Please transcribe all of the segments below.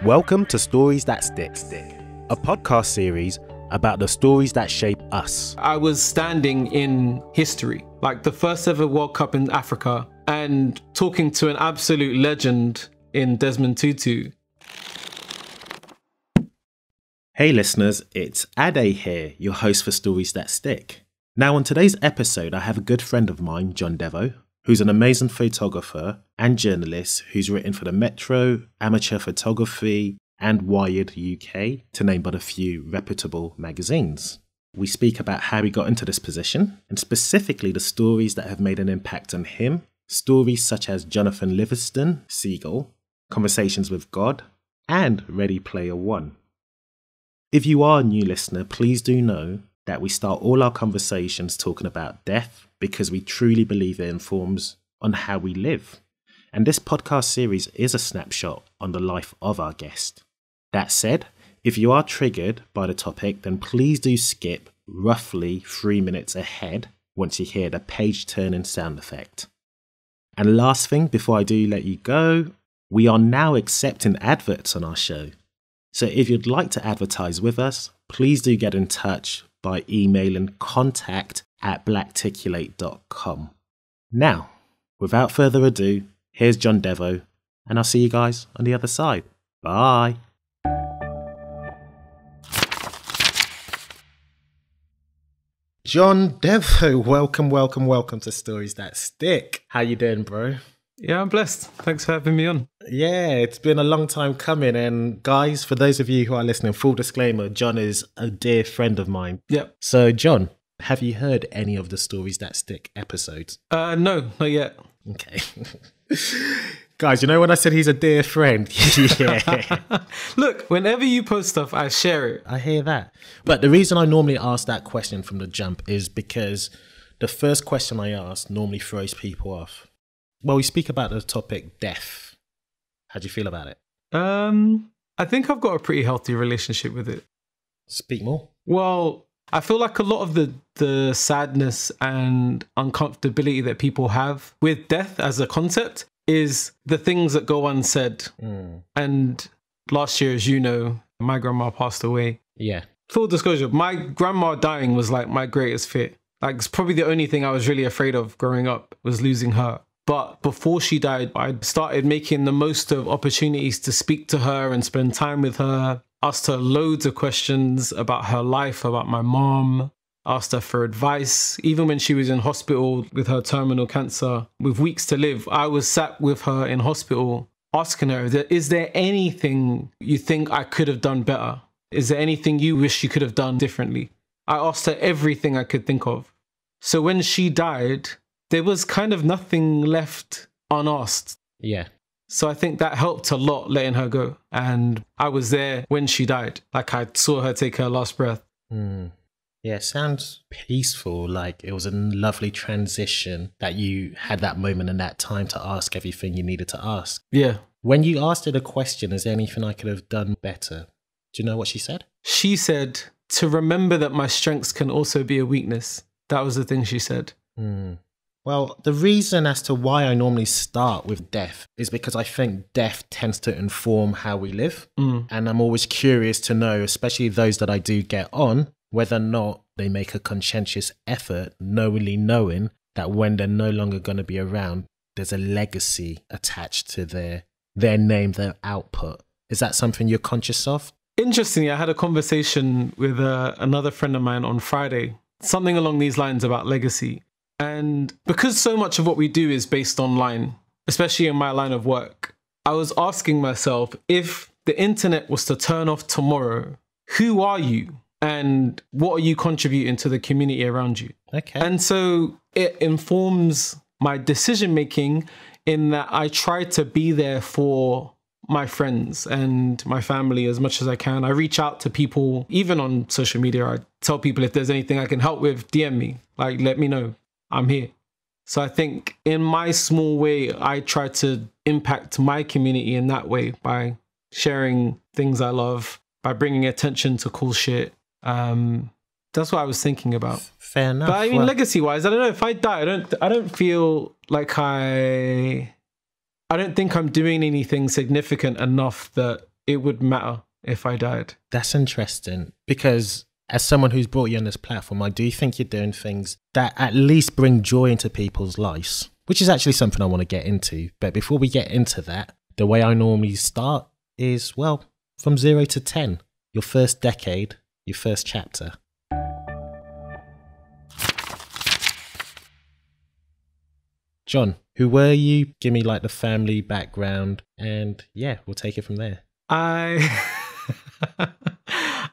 Welcome to Stories That Stick, a podcast series about the stories that shape us. I was standing in history, like the first ever World Cup in Africa, and talking to an absolute legend in Desmond Tutu. Hey listeners, it's Ade here, your host for Stories That Stick. Now on today's episode, I have a good friend of mine, Jon Devo, who's an amazing photographer and journalist who's written for the Metro, Amateur Photography and Wired UK, to name but a few reputable magazines. We speak about how he got into this position and specifically the stories that have made an impact on him, stories such as Jonathan Livingstone Seagull, Conversations with God and Ready Player One. If you are a new listener, please do know that we start all our conversations talking about death because we truly believe it informs on how we live. And this podcast series is a snapshot on the life of our guest. That said, if you are triggered by the topic, then please do skip roughly 3 minutes ahead once you hear the page turning sound effect. And last thing before I do let you go, we are now accepting adverts on our show. So if you'd like to advertise with us, please do get in touch by emailing contact@blacticulate.com. Now, without further ado, here's Jon Devo, and I'll see you guys on the other side. Bye. Jon Devo, welcome to Stories That Stick. How you doing, bro? Yeah, I'm blessed. Thanks for having me on. Yeah, it's been a long time coming. And guys, for those of you who are listening, full disclaimer, Jon is a dear friend of mine. Yep. So, Jon, have you heard any of the Stories That Stick episodes? No, not yet. Okay. Guys, you know when I said he's a dear friend? Yeah. Look, whenever you post stuff, I share it. I hear that. But the reason I normally ask that question from the jump is because the first question I ask normally throws people off. Well, we speak about the topic death. How do you feel about it? I think I've got a pretty healthy relationship with it. Speak more. Well, I feel like a lot of the sadness and uncomfortability that people have with death as a concept is the things that go unsaid. And last year, as you know, my grandma passed away. Yeah. Full disclosure, my grandma dying was like my greatest fear. Like, it's probably the only thing I was really afraid of growing up was losing her. But before she died, I started making the most of opportunities to speak to her and spend time with her. Asked her loads of questions about her life, about my mom. Asked her for advice. Even when she was in hospital with her terminal cancer, with weeks to live, I was sat with her in hospital asking her, is there anything you think I could have done better? Is there anything you wish you could have done differently? I asked her everything I could think of. So when she died, there was kind of nothing left unasked. Yeah. So I think that helped a lot, letting her go. And I was there when she died. Like, I saw her take her last breath. Yeah, it sounds peaceful. Like it was a lovely transition that you had that moment and that time to ask everything you needed to ask. Yeah. When you asked her the question, is there anything I could have done better? Do you know what she said? She said, to remember that my strengths can also be a weakness. That was the thing she said. Well, the reason as to why I normally start with death is because I think death tends to inform how we live. And I'm always curious to know, especially those that I do get on, whether or not they make a conscientious effort, knowingly knowing that when they're no longer going to be around, there's a legacy attached to their name, their output. Is that something you're conscious of? Interestingly, I had a conversation with another friend of mine on Friday, something along these lines about legacy. And because so much of what we do is based online, especially in my line of work, I was asking myself, if the internet was to turn off tomorrow, who are you? And what are you contributing to the community around you? Okay. And so it informs my decision making in that I try to be there for my friends and my family as much as I can. I reach out to people, even on social media. I tell people if there's anything I can help with, DM me, like, let me know. I'm here. So I think in my small way, I try to impact my community in that way by sharing things I love, by bringing attention to cool shit. That's what I was thinking about. Fair enough. But I mean, legacy-wise, I don't know. If I die, I don't feel like I don't think I'm doing anything significant enough that it would matter if I died. That's interesting, because as someone who's brought you on this platform, I do think you're doing things that at least bring joy into people's lives, which is actually something I want to get into. But before we get into that, the way I normally start is, well, from 0 to 10, your first decade, your first chapter. Jon, who were you? Give me like the family background, and yeah, we'll take it from there. I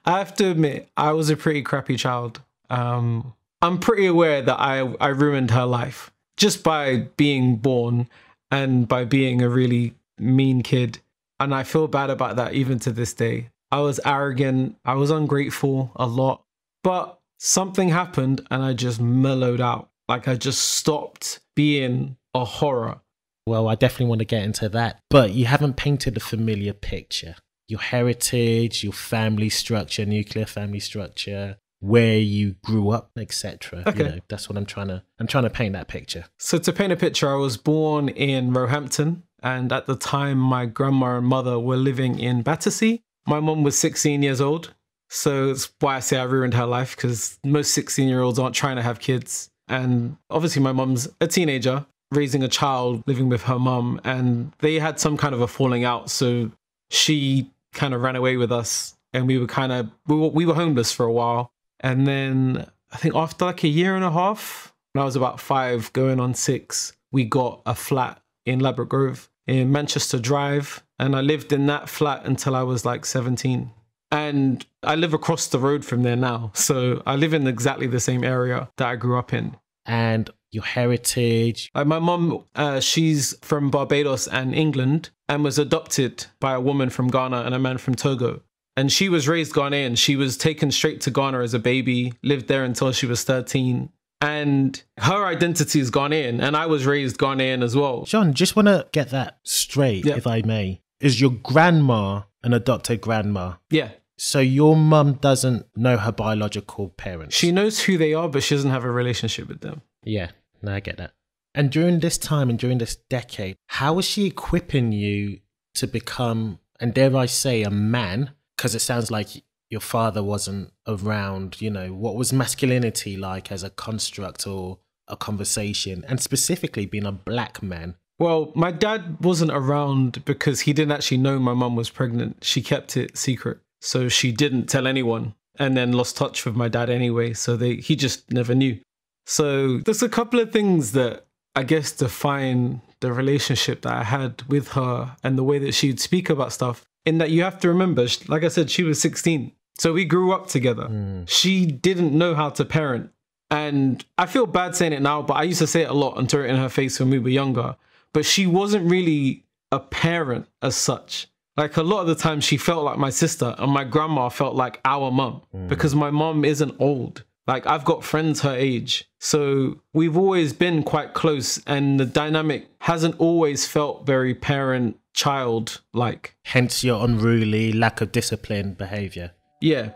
have to admit, I was a pretty crappy child. I'm pretty aware that I ruined her life just by being born and by being a really mean kid. And I feel bad about that even to this day. I was arrogant. I was ungrateful a lot. But something happened and I just mellowed out. Like I just stopped being a horror. Well, I definitely want to get into that. But you haven't painted a familiar picture. Your heritage, your family structure, nuclear family structure, where you grew up, etc. Okay. You know, that's what I'm trying to paint that picture. So to paint a picture, I was born in Roehampton, and at the time my grandma and mother were living in Battersea. My mum was 16 years old, so that's why I say I ruined her life, because most 16-year-olds aren't trying to have kids. And obviously my mum's a teenager raising a child, living with her mum, and they had some kind of a falling out, so she kind of ran away with us, and we were homeless for a while. And then I think after like a year and a half, when I was about 5 going on 6, we got a flat in Ladbroke Grove in Manchester Drive, and I lived in that flat until I was like 17. And I live across the road from there now, so I live in exactly the same area that I grew up in. And your heritage? Like my mum, she's from Barbados and England, and was adopted by a woman from Ghana and a man from Togo. And she was raised Ghanaian. She was taken straight to Ghana as a baby, lived there until she was 13. And her identity is Ghanaian, and I was raised Ghanaian as well. Jon, just want to get that straight, Yeah. if I may. Is your grandma an adopted grandma? Yeah. So your mum doesn't know her biological parents? She knows who they are, but she doesn't have a relationship with them. Yeah, no, I get that. And during this time and during this decade, how was she equipping you to become, and dare I say, a man? Because it sounds like your father wasn't around, you know, what was masculinity like as a construct or a conversation, and specifically being a black man? Well, my dad wasn't around because he didn't actually know my mum was pregnant. She kept it secret. So she didn't tell anyone, and then lost touch with my dad anyway. So he just never knew. So there's a couple of things that I guess define the relationship that I had with her and the way that she'd speak about stuff. In that you have to remember, like I said, she was 16. So we grew up together. She didn't know how to parent. And I feel bad saying it now, but I used to say it a lot and throw it in her face when we were younger. But she wasn't really a parent as such. Like a lot of the time she felt like my sister, and my grandma felt like our mum, because my mum isn't old. Like I've got friends her age. So we've always been quite close, and the dynamic hasn't always felt very parent-child like. Hence your unruly, lack of discipline behaviour. Yeah.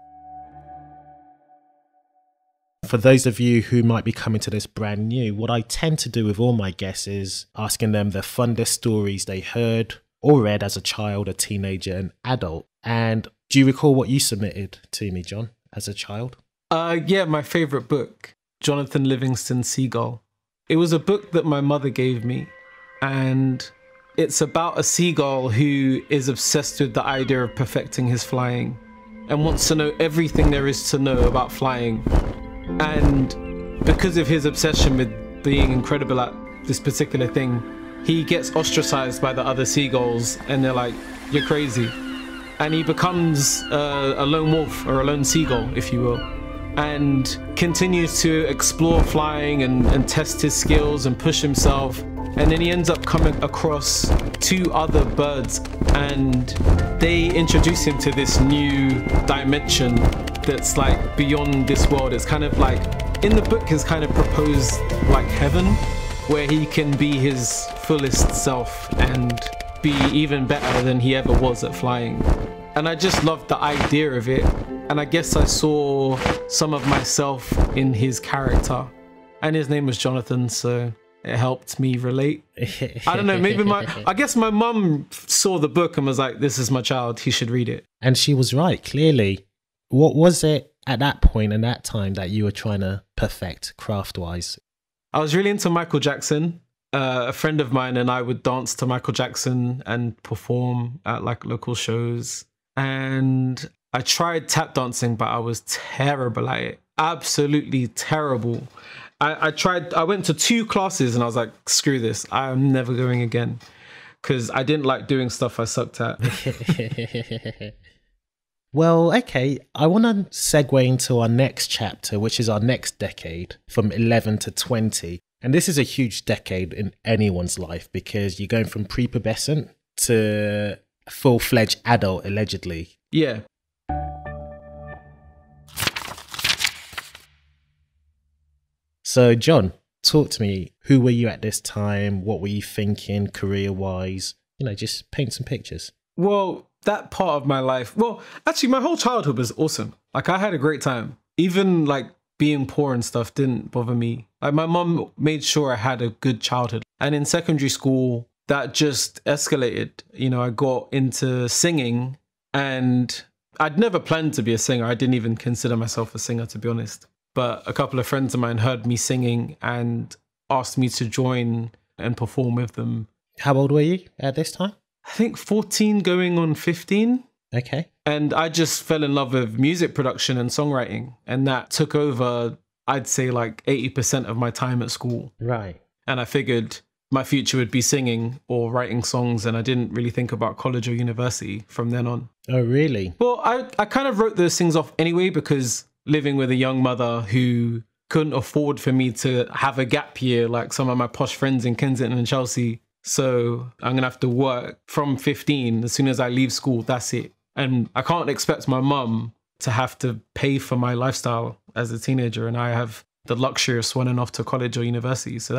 For those of you who might be coming to this brand new, what I tend to do with all my guests is asking them the funnest stories they heard or read as a child, a teenager, an adult. And do you recall what you submitted to me, Jon, as a child? Yeah, my favourite book, Jonathan Livingstone Seagull. It was a book that my mother gave me, and it's about a seagull who is obsessed with the idea of perfecting his flying and wants to know everything there is to know about flying. And because of his obsession with being incredible at this particular thing, he gets ostracized by the other seagulls, and they're like, "You're crazy." And he becomes a lone wolf, or a lone seagull, if you will, and continues to explore flying and test his skills and push himself. And then he ends up coming across 2 other birds, and they introduce him to this new dimension that's like beyond this world. It's kind of like, in the book, is kind of proposed like heaven, where he can be his fullest self and be even better than he ever was at flying. And I just loved the idea of it. And I guess I saw some of myself in his character. And his name was Jonathan, so it helped me relate. I don't know, maybe I guess my mum saw the book and was like, this is my child, he should read it. And she was right, clearly. What was it at that point and that time that you were trying to perfect craft-wise? I was really into Michael Jackson. A friend of mine and I would dance to Michael Jackson and perform at like local shows. And I tried tap dancing, but I was terrible at it. Absolutely terrible. I went to 2 classes and I was like, screw this, I'm never going again. Because I didn't like doing stuff I sucked at. Well, okay, I want to segue into our next chapter, which is our next decade, from 11 to 20. And this is a huge decade in anyone's life because you're going from prepubescent to full-fledged adult, allegedly. Yeah. So, John, talk to me. Who were you at this time? What were you thinking career-wise? You know, just paint some pictures. Well, that part of my life, well, actually, my whole childhood was awesome. Like, I had a great time. Even, like, being poor and stuff didn't bother me. Like, my mum made sure I had a good childhood. And in secondary school, that just escalated. You know, I got into singing and I'd never planned to be a singer. I didn't even consider myself a singer, to be honest. But a couple of friends of mine heard me singing and asked me to join and perform with them. How old were you at this time? I think 14 going on 15. Okay. And I just fell in love with music production and songwriting. And that took over, I'd say, like 80% of my time at school. Right. And I figured my future would be singing or writing songs. And I didn't really think about college or university from then on. Oh, really? Well, I kind of wrote those things off anyway, because living with a young mother who couldn't afford for me to have a gap year like some of my posh friends in Kensington and Chelsea. So I'm going to have to work from 15. As soon as I leave school, that's it. And I can't expect my mum to have to pay for my lifestyle as a teenager. And I have the luxury of swanning off to college or university. So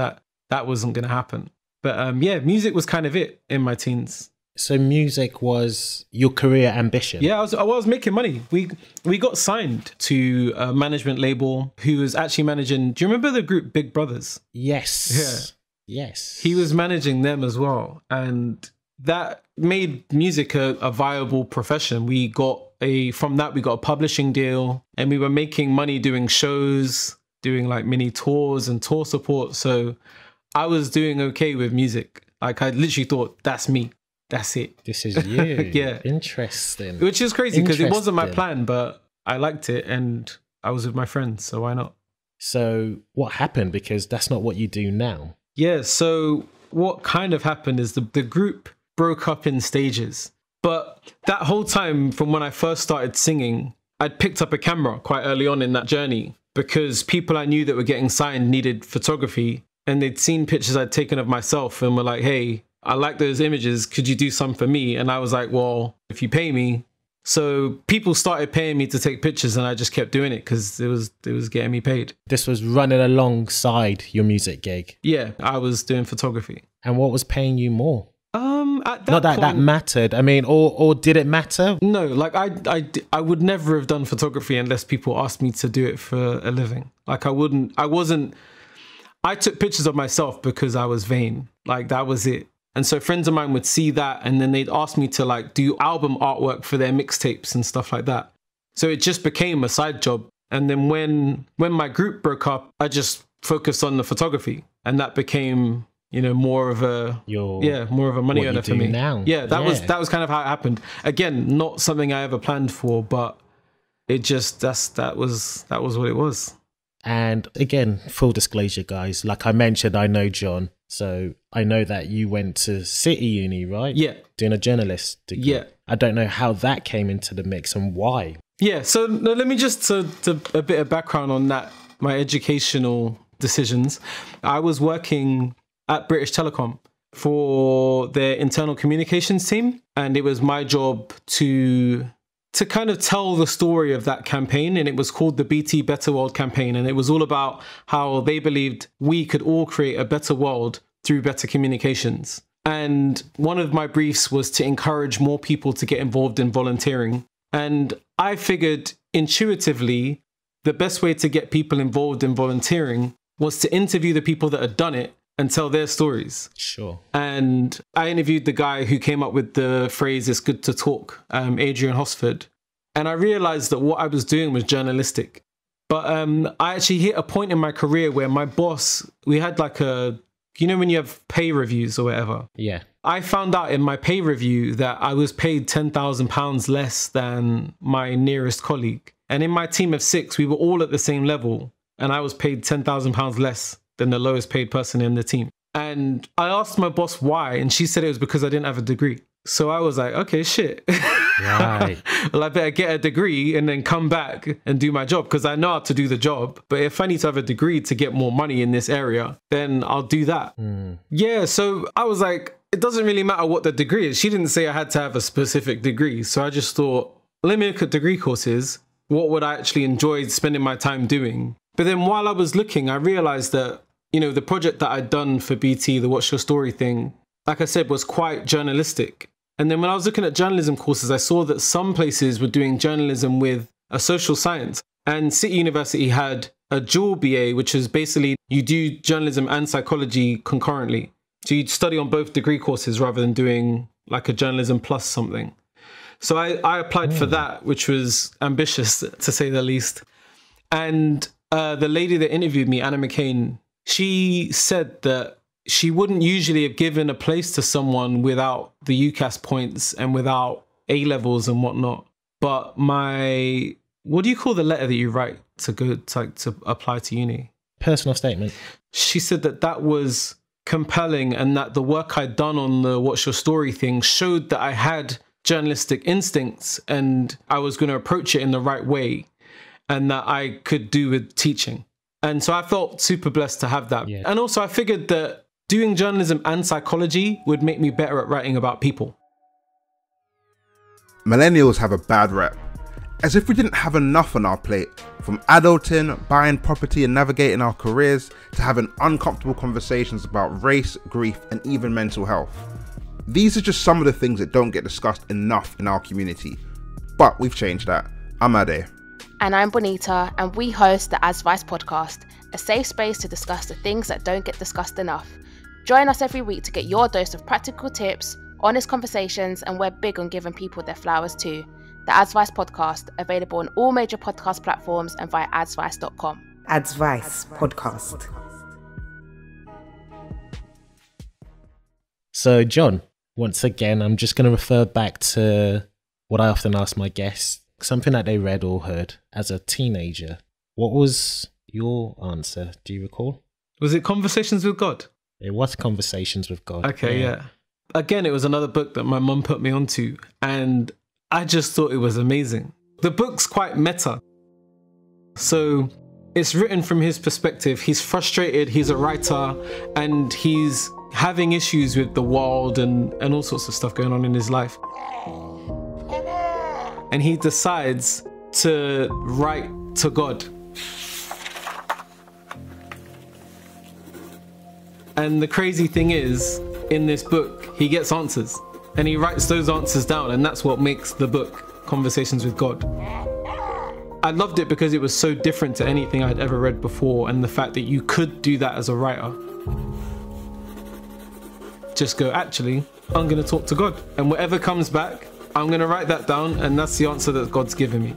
that wasn't going to happen. But yeah, music was kind of it in my teens. So music was your career ambition? Yeah, I was making money. We got signed to a management label who was actually managing... Do you remember the group Big Brothers? Yes. Yeah. Yes. He was managing them as well. And that made music a viable profession. From that, we got a publishing deal and we were making money doing shows, doing like mini tours and tour support. So I was doing okay with music. Like I literally thought, that's me. That's it. This is you. Yeah. Interesting. Which is crazy because it wasn't my plan, but I liked it and I was with my friends. So why not? So what happened? Because that's not what you do now. Yeah. So what kind of happened is the group broke up in stages. But that whole time from when I first started singing, I'd picked up a camera quite early on in that journey because people I knew that were getting signed needed photography and they'd seen pictures I'd taken of myself and were like, hey, I like those images. Could you do some for me? And I was like, well, if you pay me. So people started paying me to take pictures and I just kept doing it because it was getting me paid. This was running alongside your music gig. Yeah, I was doing photography. And what was paying you more? At that Not that point, that mattered. I mean, or did it matter? No, like I would never have done photography unless people asked me to do it for a living. Like I took pictures of myself because I was vain. Like that was it. And so friends of mine would see that and then they'd ask me to like do album artwork for their mixtapes and stuff like that. So it just became a side job. And then when my group broke up, I just focused on the photography and that became, you know, more of a money earner for me. Now. Yeah, that was kind of how it happened. Again, not something I ever planned for, but it just that was what it was. And again, full disclosure, guys, like I mentioned, I know John. So I know that you went to City Uni, right? Yeah. Doing a journalist degree. Yeah. I don't know how that came into the mix and why. Yeah. So let me just to a bit of background on that, my educational decisions. I was working at British Telecom for their internal communications team. And it was my job to kind of tell the story of that campaign. And it was called the BT Better World campaign. And it was all about how they believed we could all create a better world through better communications. And one of my briefs was to encourage more people to get involved in volunteering. And I figured intuitively, the best way to get people involved in volunteering was to interview the people that had done it and tell their stories. Sure. And I interviewed the guy who came up with the phrase, "It's good to talk," Adrian Hosford. And I realized that what I was doing was journalistic. But I actually hit a point in my career where my boss, we had like when you have pay reviews or whatever? Yeah. I found out in my pay review that I was paid £10,000 less than my nearest colleague. And in my team of 6, we were all at the same level. And I was paid £10,000 less than the lowest paid person in the team. And I asked my boss why, and she said it was because I didn't have a degree. So I was like, okay, shit. Right. Well, I better get a degree and then come back and do my job because I know how to do the job. But if I need to have a degree to get more money in this area, then I'll do that. Yeah, so I was like, it doesn't really matter what the degree is. She didn't say I had to have a specific degree. So I just thought, let me look at degree courses. What would I actually enjoy spending my time doing? But then while I was looking, I realized that, the project that I'd done for BT, the What's Your Story thing, like I said, was quite journalistic. And then when I was looking at journalism courses, I saw that some places were doing journalism with a social science. And City University had a dual BA, which is basically you do journalism and psychology concurrently. So you'd study on both degree courses rather than doing like a journalism plus something. So I applied for that, which was ambitious to say the least. And the lady that interviewed me, Anna McCain, she said that she wouldn't usually have given a place to someone without the UCAS points and without A-levels and whatnot. But what do you call the letter that you write to apply to uni? Personal statement. She said that was compelling and that the work I'd done on the What's Your Story thing showed that I had journalistic instincts and I was going to approach it in the right way and that I could do with teaching. And so I felt super blessed to have that. Yeah. And also I figured that doing journalism and psychology would make me better at writing about people. Millennials have a bad rep, as if we didn't have enough on our plate, from adulting, buying property and navigating our careers, to having uncomfortable conversations about race, grief and even mental health. These are just some of the things that don't get discussed enough in our community. But we've changed that. I'm Ade. And I'm Bonita, and we host the Advice podcast, a safe space to discuss the things that don't get discussed enough. Join us every week to get your dose of practical tips, honest conversations, and we're big on giving people their flowers too. The Advice podcast, available on all major podcast platforms and via advice.com. Advice podcast. So, John, once again, I'm just going to refer back to what I often ask my guests, something that they read or heard as a teenager. What was your answer? Do you recall? Was it Conversations with God? It was Conversations with God. Okay, yeah. Again, it was another book that my mum put me onto, and I just thought it was amazing. The book's quite meta. So it's written from his perspective. He's frustrated, he's a writer, and he's having issues with the world and all sorts of stuff going on in his life. And he decides to write to God. And the crazy thing is, in this book, he gets answers. And he writes those answers down, and that's what makes the book Conversations with God. I loved it because it was so different to anything I'd ever read before, and the fact that you could do that as a writer. Just go, actually, I'm going to talk to God. And whatever comes back, I'm going to write that down, and that's the answer that God's given me.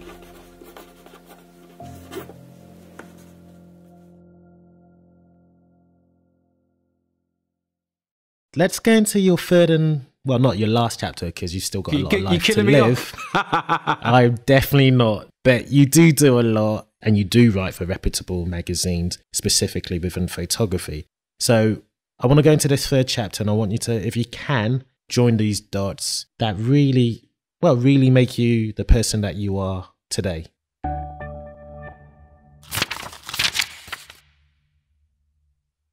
Let's go into your third and, well, not your last chapter, because you've still got a lot of life to live. I'm definitely not. But you do a lot, and you do write for reputable magazines, specifically within photography. So I want to go into this third chapter, and I want you to, if you can, join these dots that really make you the person that you are today.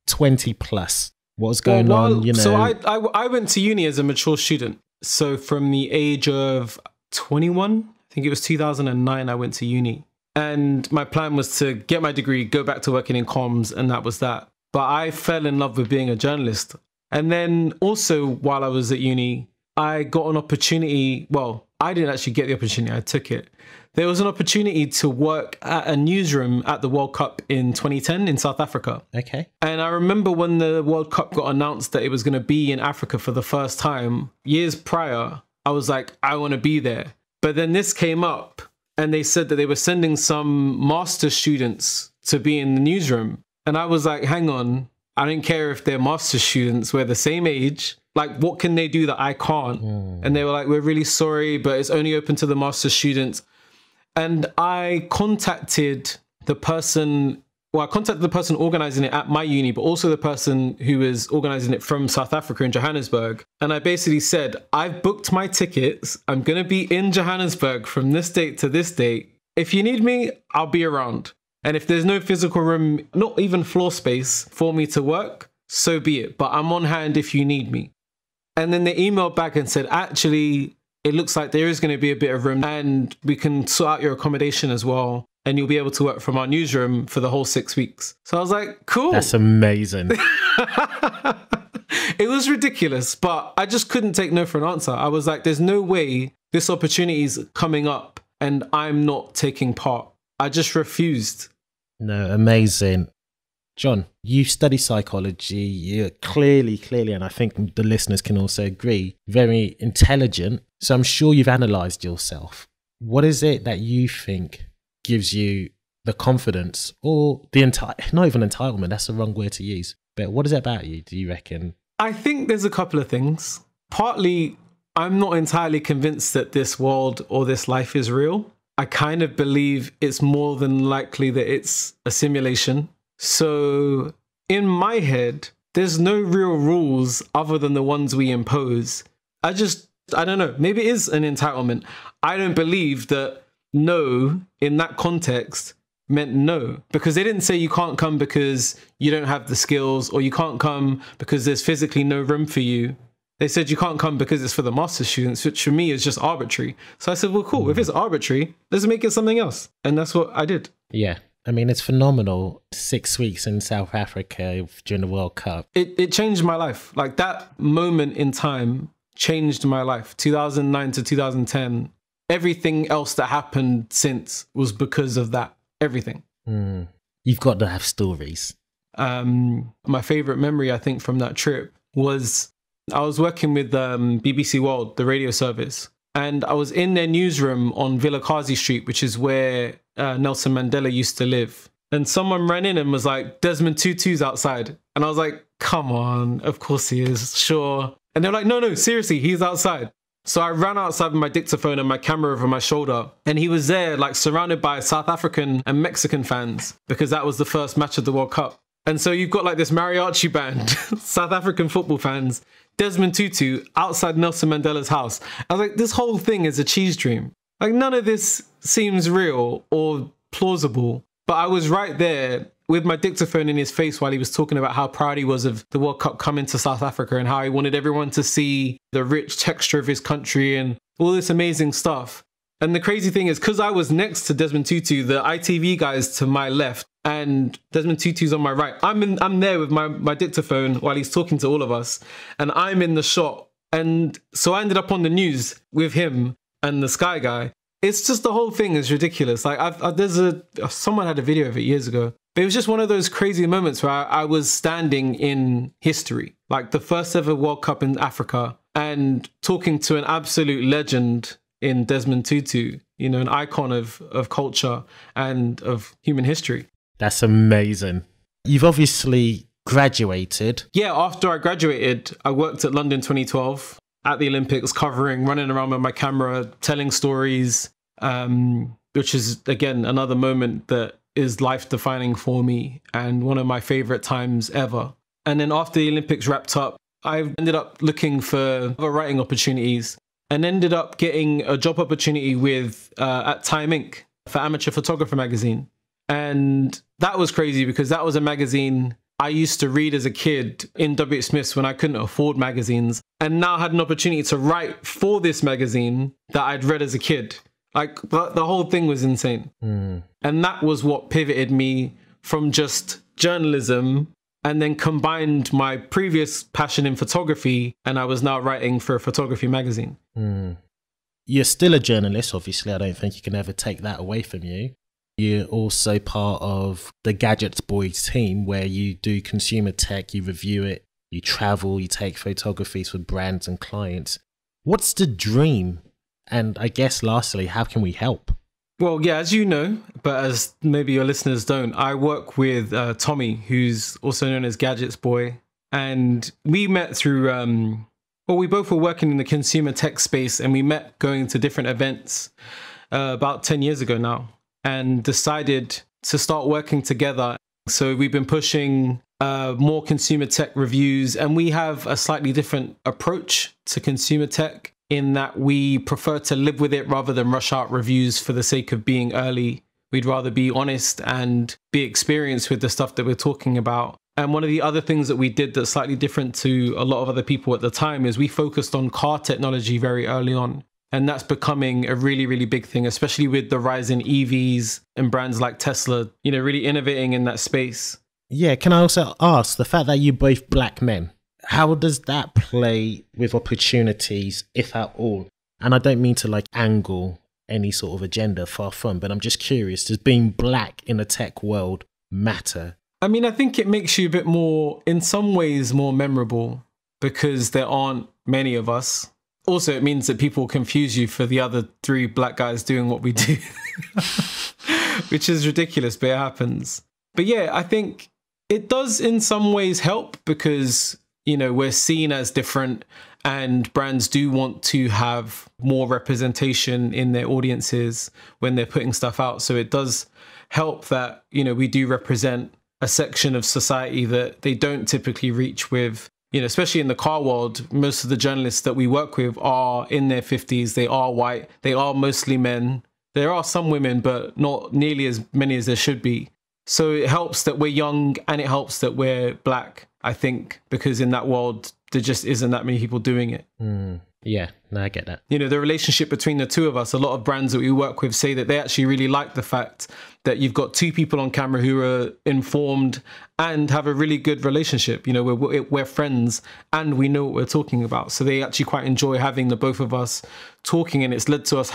+20. What's going on, you know? So I went to uni as a mature student. So from the age of 21, I think it was 2009, I went to uni. And my plan was to get my degree, go back to working in comms, and that was that. But I fell in love with being a journalist. And then also while I was at uni, I got an opportunity. Well, I didn't actually get the opportunity, I took it, there was an opportunity to work at a newsroom at the World Cup in 2010 in South Africa. Okay. And I remember when the World Cup got announced that it was going to be in Africa for the first time, years prior, I was like, I want to be there. But then this came up and they said that they were sending some master students to be in the newsroom. And I was like, hang on, I don't care if they're master students, we're the same age. Like, what can they do that I can't? And they were like, we're really sorry, but it's only open to the master students. And I contacted the person organizing it at my uni, but also the person who was organizing it from South Africa in Johannesburg. And I basically said, I've booked my tickets. I'm going to be in Johannesburg from this date to this date. If you need me, I'll be around. And if there's no physical room, not even floor space for me to work, so be it. But I'm on hand if you need me. And then they emailed back and said, actually, it looks like there is going to be a bit of room and we can sort out your accommodation as well. And you'll be able to work from our newsroom for the whole 6 weeks. So I was like, cool. That's amazing. It was ridiculous, but I just couldn't take no for an answer. I was like, there's no way this opportunity is coming up and I'm not taking part. I just refused. No, amazing. Jon, you study psychology. You're clearly, and I think the listeners can also agree, very intelligent. So I'm sure you've analysed yourself. What is it that you think gives you the confidence or the not even entitlement, that's the wrong word to use, but what is it about you, do you reckon? I think there's a couple of things. Partly, I'm not entirely convinced that this world or this life is real. I kind of believe it's more than likely that it's a simulation. So in my head, there's no real rules other than the ones we impose. I don't know, maybe it is an entitlement. I don't believe that no in that context meant no, because they didn't say you can't come because you don't have the skills or you can't come because there's physically no room for you. They said you can't come because it's for the master students, which for me is just arbitrary. So I said, well, cool, if it's arbitrary, let's make it something else. And that's what I did. Yeah. I mean, it's phenomenal. 6 weeks in South Africa during the World Cup. It changed my life. Like, that moment in time changed my life. 2009 to 2010. Everything else that happened since was because of that. Everything. You've got to have stories. My favorite memory, I think, from that trip was I was working with BBC World, the radio service, and I was in their newsroom on Vilakazi Street, which is where Nelson Mandela used to live. And someone ran in and was like, Desmond Tutu's outside. And I was like, come on, of course he is, sure. And they're like, no, seriously, he's outside. So I ran outside with my dictaphone and my camera over my shoulder, and he was there, like, surrounded by South African and Mexican fans, because that was the first match of the World Cup. And so you've got like this mariachi band, South African football fans, Desmond Tutu outside Nelson Mandela's house. I was like, this whole thing is a cheese dream. Like, none of this seems real or plausible. But I was right there with my dictaphone in his face while he was talking about how proud he was of the World Cup coming to South Africa and how he wanted everyone to see the rich texture of his country and all this amazing stuff. And the crazy thing is, because I was next to Desmond Tutu, the ITV guys to my left, and Desmond Tutu's on my right. I'm there with my dictaphone while he's talking to all of us, and I'm in the shot. And so I ended up on the news with him and the Sky guy. It's just, the whole thing is ridiculous. Like, someone had a video of it years ago. But it was just one of those crazy moments where I was standing in history, like the first ever World Cup in Africa, and talking to an absolute legend in Desmond Tutu, you know, an icon of culture and of human history. That's amazing. You've obviously graduated. Yeah, after I graduated, I worked at London 2012 at the Olympics, running around with my camera, telling stories, which is, again, another moment that is life-defining for me and one of my favorite times ever. And then after the Olympics wrapped up, I ended up looking for other writing opportunities and ended up getting a job opportunity with at Time Inc. for Amateur Photographer magazine. And that was crazy because that was a magazine I used to read as a kid in W.H. Smith's when I couldn't afford magazines, and now had an opportunity to write for this magazine that I'd read as a kid. Like, the whole thing was insane. And that was what pivoted me from just journalism, and then combined my previous passion in photography, and I was now writing for a photography magazine. You're still a journalist, obviously. I don't think you can ever take that away from you. You're also part of the Gadgets Boys team where you do consumer tech, you review it, you travel, you take photographies for brands and clients. What's the dream? And I guess lastly, how can we help? Well, yeah, as you know, but as maybe your listeners don't, I work with Tommy, who's also known as Gadgets Boy. And we met through, we both were working in the consumer tech space, and we met going to different events about 10 years ago now, and decided to start working together. So we've been pushing more consumer tech reviews, and we have a slightly different approach to consumer tech in that we prefer to live with it rather than rush out reviews for the sake of being early. We'd rather be honest and be experienced with the stuff that we're talking about. And one of the other things that we did that's slightly different to a lot of other people at the time is we focused on car technology very early on. And that's becoming a really, really big thing, especially with the rise in EVs and brands like Tesla, really innovating in that space. Yeah, can I also ask, the fact that you're both black men, how does that play with opportunities, if at all? And I don't mean to angle any sort of agenda, far from, but I'm just curious, does being black in the tech world matter? I mean, I think it makes you a bit more, in some ways, more memorable because there aren't many of us. Also, it means that people confuse you for the other 3 black guys doing what we do, which is ridiculous, but it happens. But yeah, I think it does in some ways help because, we're seen as different and brands do want to have more representation in their audiences when they're putting stuff out. So it does help that, we do represent a section of society that they don't typically reach with, especially in the car world. Most of the journalists that we work with are in their 50s. They are white. They are mostly men. There are some women, but not nearly as many as there should be. So it helps that we're young and it helps that we're black, I think, because in that world, there just isn't that many people doing it. Yeah, no, I get that. The relationship between the two of us, a lot of brands that we work with say that they actually really like the fact that you've got 2 people on camera who are informed and have a really good relationship. We're friends and we know what we're talking about. So they actually quite enjoy having the both of us talking, and it's led to us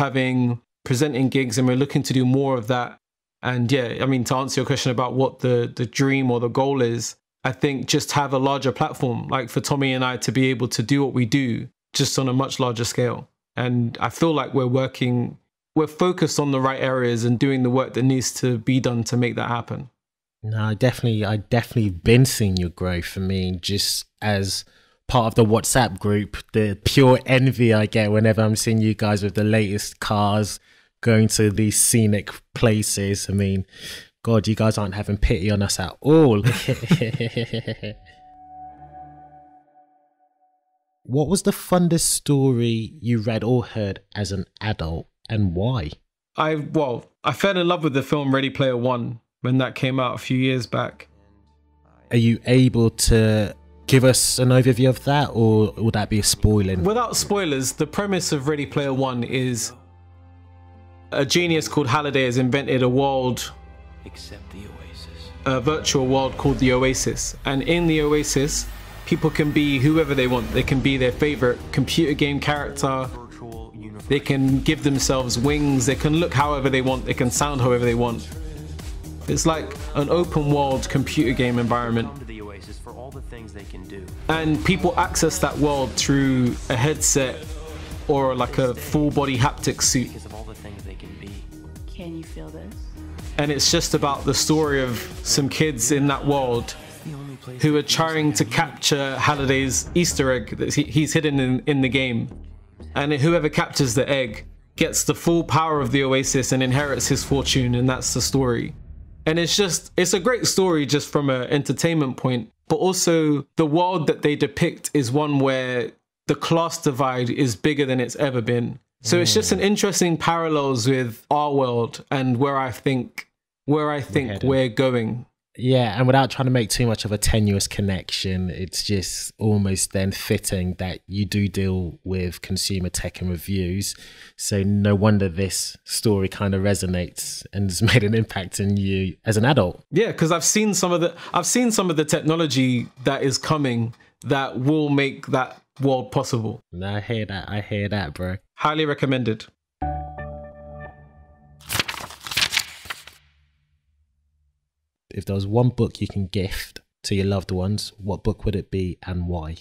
presenting gigs, and we're looking to do more of that. And yeah, I mean, to answer your question about what the dream or the goal is, I think just have a larger platform, like for Tommy and I to be able to do what we do, just on a much larger scale. And I feel like we're focused on the right areas and doing the work that needs to be done to make that happen. No, I definitely been seeing your growth. I mean, just as part of the WhatsApp group, the pure envy I get whenever I'm seeing you guys with the latest cars, going to these scenic places. I mean, God, you guys aren't having pity on us at all. What was the funnest story you read or heard as an adult, and why? I fell in love with the film Ready Player One when that came out a few years back. Are you able to give us an overview of that, or would that be a spoiling? Without spoilers, the premise of Ready Player One is a genius called Halliday has invented a world, except the Oasis, a virtual world called the Oasis. And in the Oasis, people can be whoever they want. They can be their favorite computer game character. They can give themselves wings. They can look however they want. They can sound however they want. It's like an open world computer game environment. And people access that world through a headset or like a full body haptic suit. Can you feel this? And it's just about the story of some kids in that world who are trying to capture Halliday's Easter egg that he's hidden in the game. And whoever captures the egg gets the full power of the Oasis and inherits his fortune, and that's the story. And it's a great story just from an entertainment point, but also the world that they depict is one where the class divide is bigger than it's ever been. So it's just an interesting parallels with our world and where I think we're going. Yeah, and without trying to make too much of a tenuous connection, it's just almost then fitting that you do deal with consumer tech and reviews. So no wonder this story kind of resonates and has made an impact on you as an adult. Yeah, because I've seen some of the technology that is coming that will make that world possible. No, I hear that, bro. Highly recommended. If there was one book you can gift to your loved ones, what book would it be and why?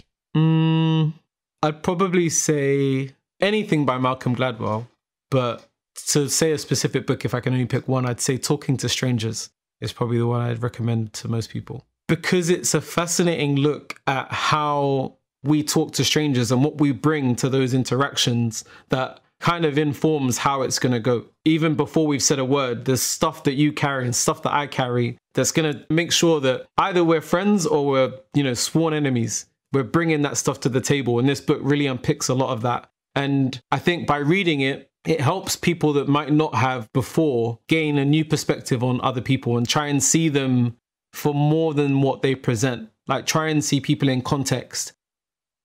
I'd probably say anything by Malcolm Gladwell, but to say a specific book, if I can only pick one, I'd say Talking to Strangers is probably the one I'd recommend to most people, because it's a fascinating look at how we talk to strangers and what we bring to those interactions that kind of informs how it's going to go. Even before we've said a word, there's stuff that you carry and stuff that I carry that's going to make sure that either we're friends or we're, sworn enemies. We're bringing that stuff to the table, and this book really unpicks a lot of that. And I think by reading it, it helps people that might not have before gain a new perspective on other people and try and see them for more than what they present. Like, try and see people in context.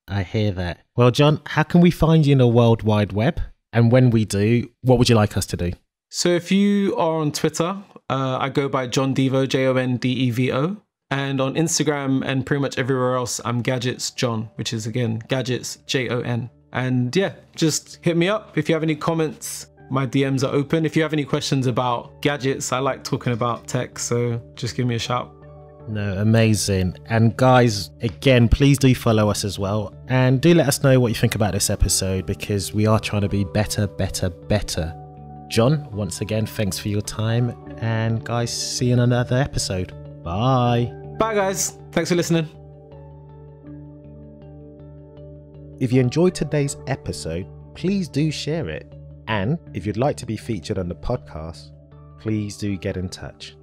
I hear that. Well, John, how can we find you in the World Wide Web? And when we do, what would you like us to do? So if you are on Twitter, I go by Jon Devo, Jondevo. And on Instagram and pretty much everywhere else, I'm Gadgets John, which is, again, Gadgets Jon. And yeah, just hit me up if you have any comments. My DMs are open. If you have any questions about gadgets, I like talking about tech, so just give me a shout. No, amazing. And guys, again, please do follow us as well. And do let us know what you think about this episode, because we are trying to be better. John, once again, thanks for your time. And guys, see you in another episode. Bye. Bye, guys. Thanks for listening. If you enjoyed today's episode, please do share it. And if you'd like to be featured on the podcast, please do get in touch.